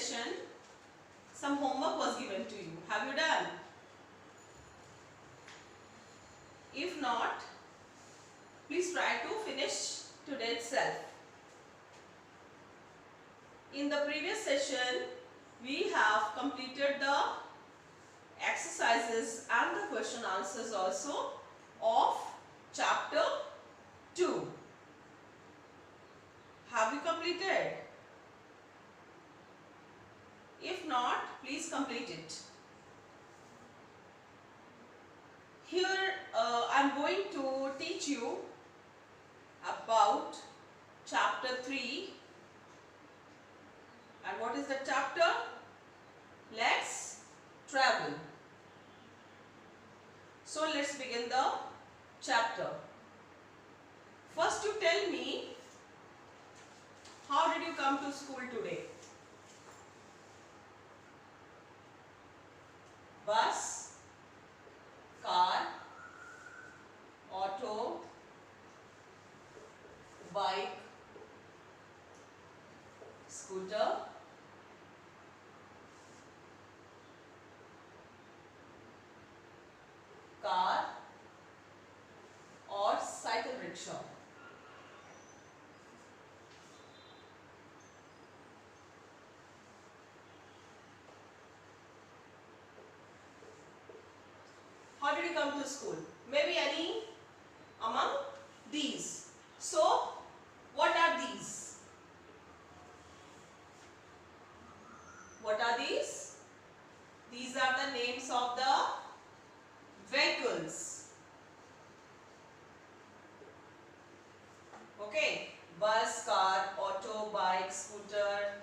session, some homework was given to you. Have you done? If not, please try to finish today itself. In the previous session, we have completed the exercises and the question answers also of chapter 2. Have you completed? If not, please complete it. Here I am going to teach you about chapter 3. And what is the chapter? Let's travel. So let's begin the chapter. First you tell me, how did you come to school today? Bus, car, auto, bike, scooter, car or cycle rickshaw. How did you come to school? Maybe any among these. So, what are these? What are these? These are the names of the vehicles. Okay, bus, car, auto, bike, scooter,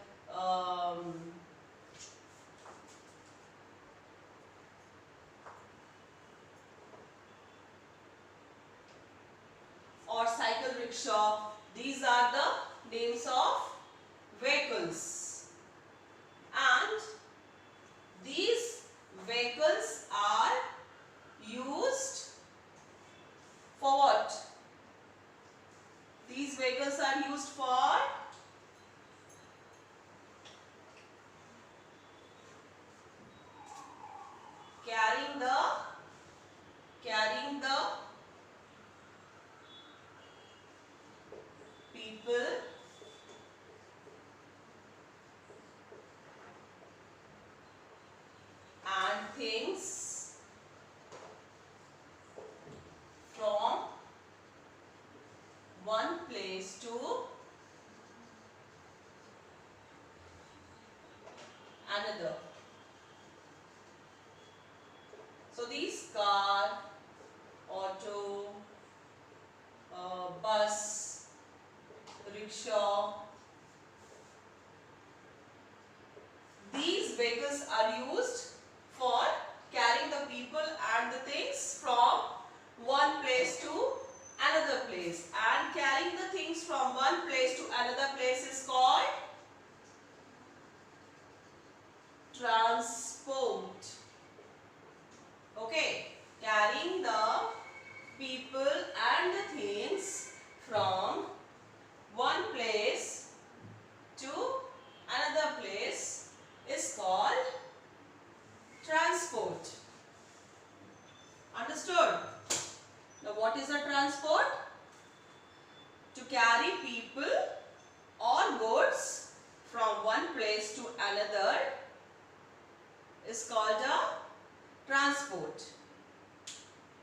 or cycle rickshaw. These are the names of vehicles. And these vehicles are used for what? These vehicles are used for carrying the people and things from one place to another. So these car, auto, bus, rickshaw, these vehicles are used for carrying the people and the things from one place to another place. And carrying the things from one place to another place is called transport. Okay, carrying the people and the things from one place to another place is called transport. Understood? Now what is a transport? To carry people or goods from one place to another is called a transport.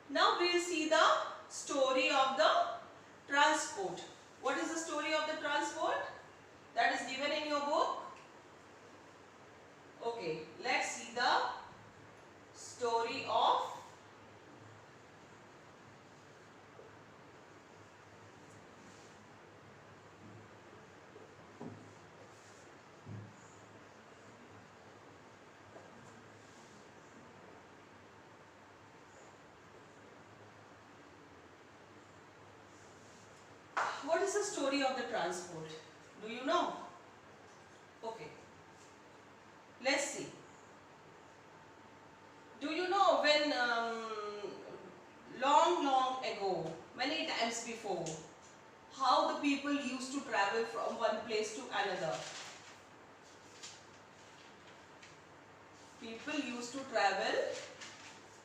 Now we will see the story of the transport. What is the story of the transport? That is given in your book. Okay, let's see the story of what is the story of the transport? Do you know? Okay. Let's see. Do you know when long ago, many times before, how the people used to travel from one place to another? people used to travel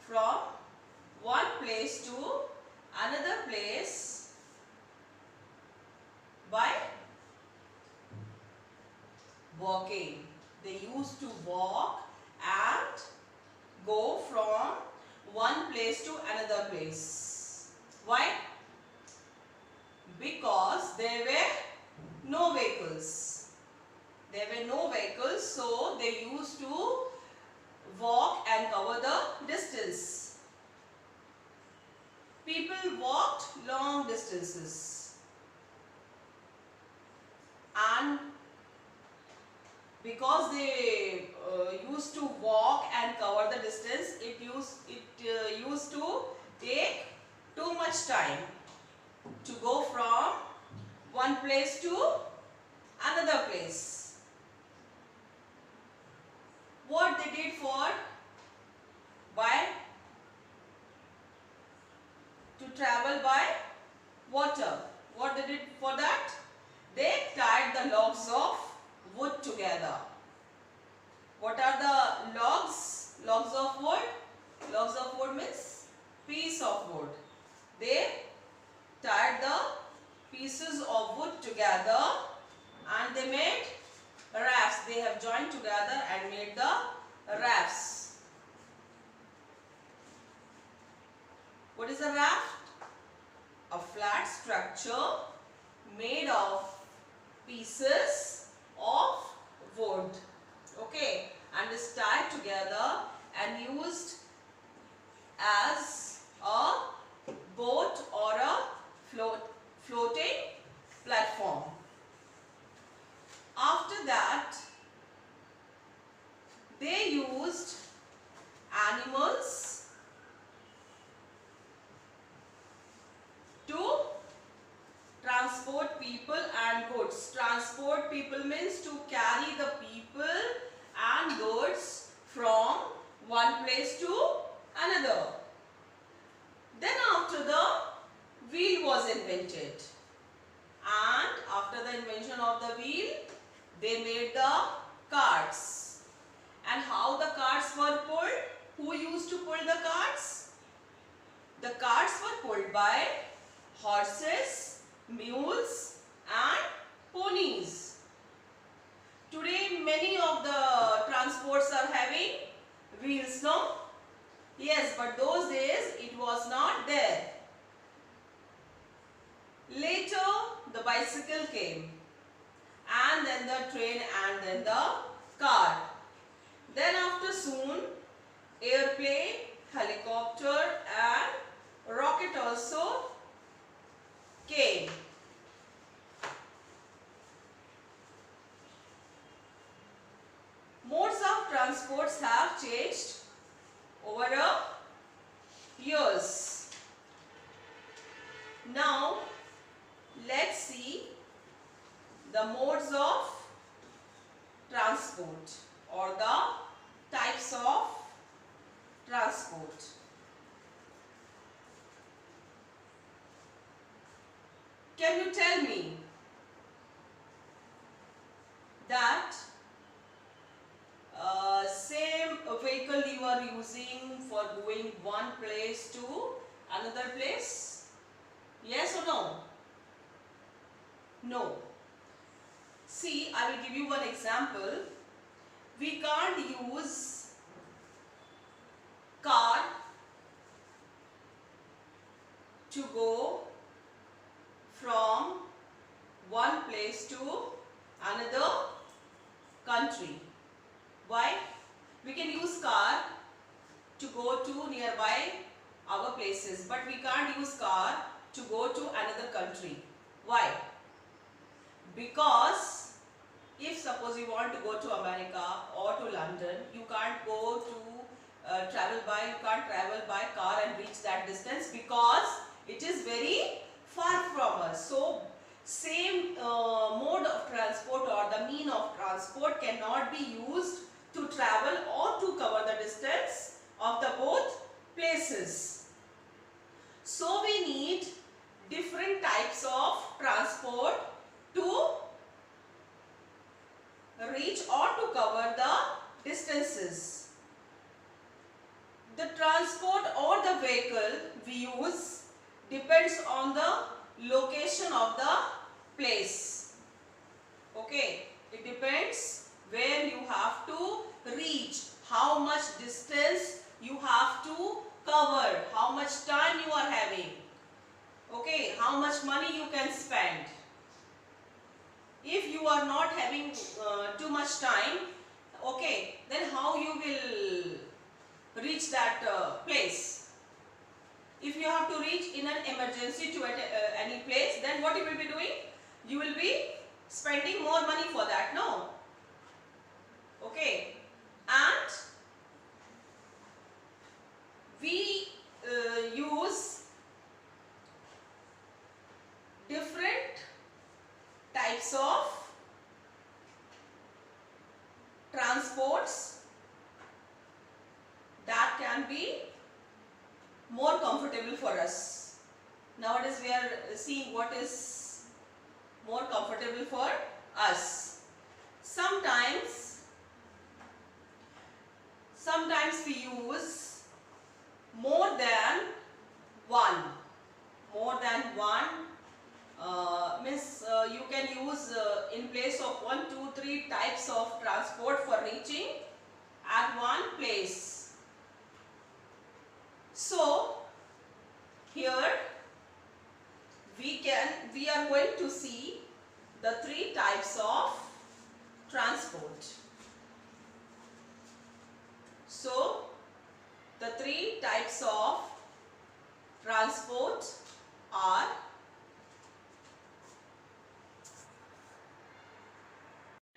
from one place to another place by walking. They used to walk and go from one place to another place. Why? Because there were no vehicles. There were no vehicles, so they used to walk and cover the distance. People walked long distances, and because they used to walk and cover the distance, it used to take too much time to go from one place to another place. What they did to travel by water? What they did for that? They tied the logs of wood together. What are the logs? Logs of wood? Logs of wood means piece of wood. They tied the pieces of wood together and they made rafts. They have joined together and made the rafts. What is a raft? A flat structure made of pieces of wood. Okay, and is tied together and used as a boat or a floating platform. After that, they used animals to transport people and goods. Transport people means to carry the people and goods from one place to another. Then after the wheel was invented, and after the invention of the wheel, they made the carts. And how the carts were pulled? Who used to pull the carts? The carts were pulled by horses, mules and ponies. Today many of the transports are having wheels, no? Yes, but those days it was not there. Later the bicycle came, and then the train, and then the car. Then after soon airplane, helicopter and rocket also came. Modes of transports have changed over the years. Now let's see the modes of transport or the types of transport. Can you tell me that same vehicle you are using for going one place to another place? Yes or no? No. See, I will give you one example. We can't use car to go from one place to another country. Why? We can use car to go to nearby our places, but we can't use car to go to another country. Why? Because if suppose you want to go to America or to London, you can't go to travel by car and reach that distance because it is very far from us. So same mode of transport or the mean of transport cannot be used to travel or to cover the distance of the both places. So we need different types of transport to reach or to cover the distances. depends on the location of the place. Okay, it depends where you have to reach, how much distance you have to cover, how much time you are having. Okay, how much money you can spend. If you are not having too much time, okay, then how you will reach that place? If you have to reach in an emergency to any place, then what you will be doing? You will be spending more money for that, no? Okay, and we use different types of transports that can be more comfortable for us. Nowadays we are seeing what is more comfortable for us. Sometimes we use more than one. Means you can use in place of 1, 2, 3 types of transport for reaching at one place. So here we are going to see the 3 types of transport. So the 3 types of transport are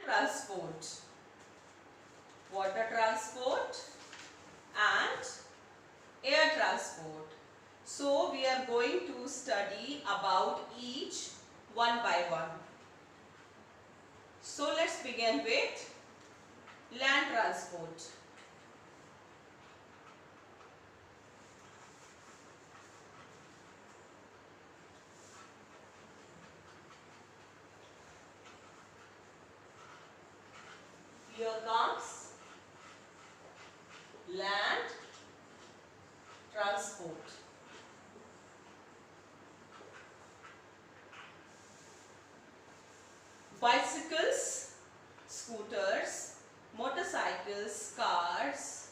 transport, water transport and air transport. So we are going to study about each one by one. So let's begin with land transport. Here comes land transport. Bicycles, scooters, motorcycles, cars,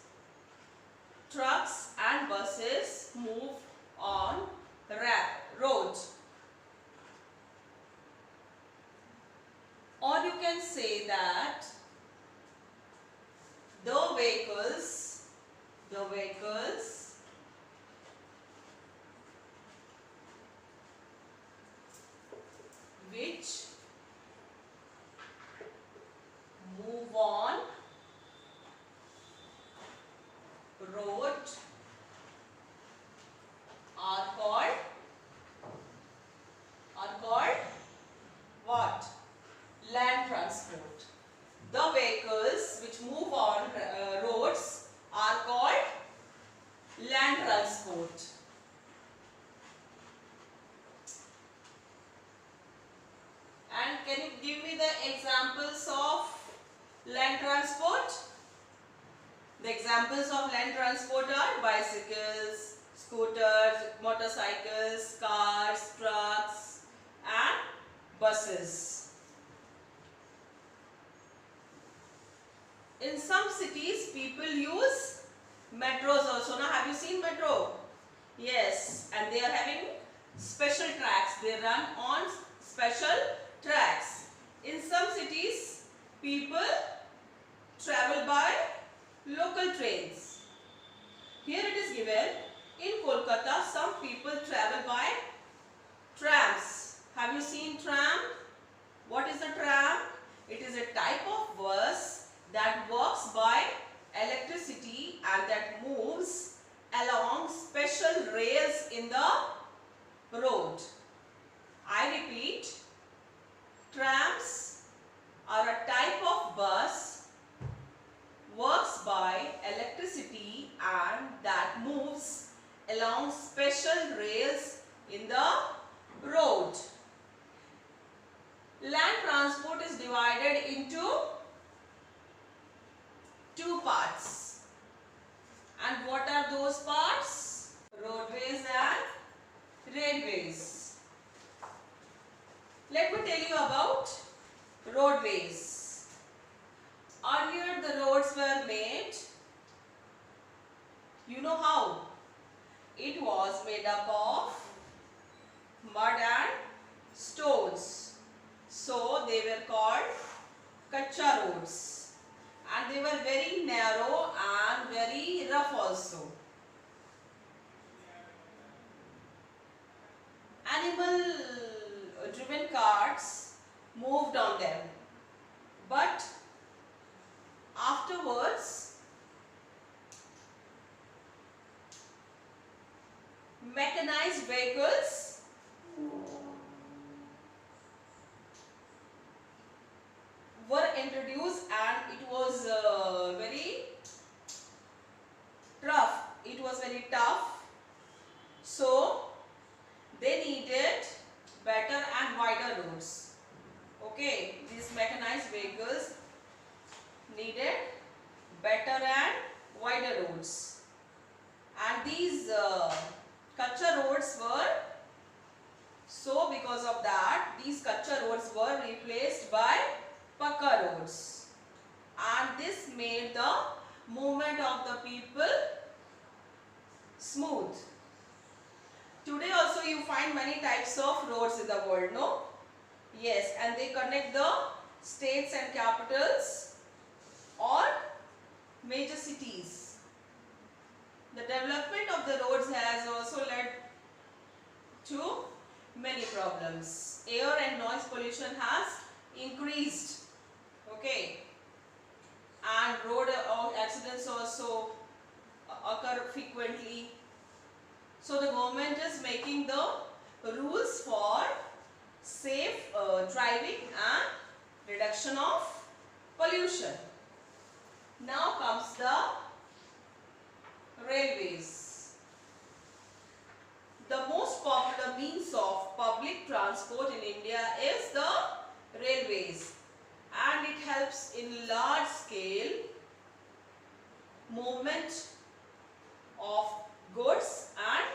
trucks and buses move on road. Or you can say that the vehicles which move on road are called what? Land transport. The vehicles which move on roads are called land transport. And can you give me the examples of land transport? The examples of land transport are bicycles, scooters, motorcycles, cars, trucks and buses. In some cities people use metros also. Now have you seen metro? Yes, and they are having special tracks. They run on special tracks. In some cities people travel by local trains. Here it is given, in Kolkata some people travel by trams. Have you seen tram? What is a tram? It is a type of bus that works by electricity and that moves along special rails in the road. I repeat, trams are a type of bus works by electricity and that moves along special rails in the road. Land transport is divided into 2 parts. And what are those parts? Roadways and Railways. Let me tell you about roadways. Earlier the roads were made, you know how? It was made up of mud and stones. So they were called kacha roads, and they were very narrow and very rough also. Animal driven carts moved on them, but afterwards mechanized vehicles were introduced, and it was very rough. It was very tough. So they needed better and wider roads. Okay, these mechanized vehicles needed better and wider roads, and these kacha roads were, so because of that these kacha roads were replaced by pakka roads, and this made the movement of the people smooth. Today also you find many types of roads in the world, no? Yes, and they connect the states and capitals or major cities. The development of the roads has also led to many problems. Air and noise pollution has increased, okay, and road accidents also occur frequently. So the government is making the rules for safe driving and reduction of pollution. Now comes the railways. The most popular means of public transport in India is the railways, and it helps in large scale movement of goods and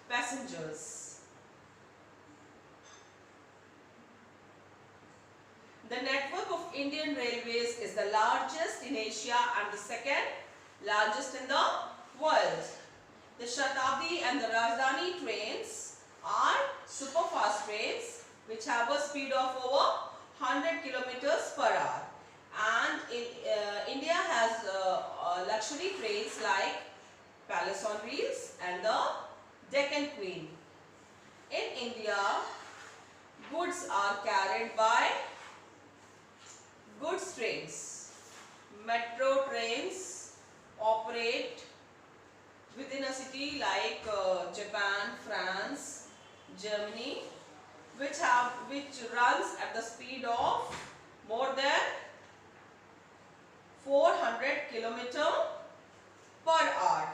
passengers. The network of Indian Railways is the largest in Asia and the second largest in the world. The Shatabdi and the Rajdhani trains are superfast trains which have a speed of over 100 kilometers per hour. And India has luxury trains like Palace on Wheels and the Deccan Queen. In India, goods are carried by goods trains. Metro trains operate within a city like Japan, France, Germany, which runs at the speed of more than 400 km per hour.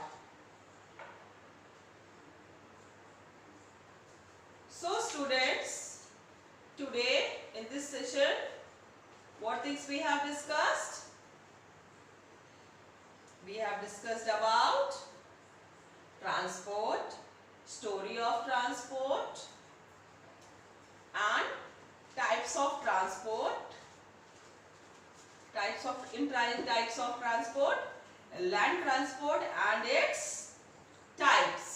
So students, today in this session, what things we have discussed? We have discussed about transport, story of transport, and types of transport, types of transport, land transport and its types.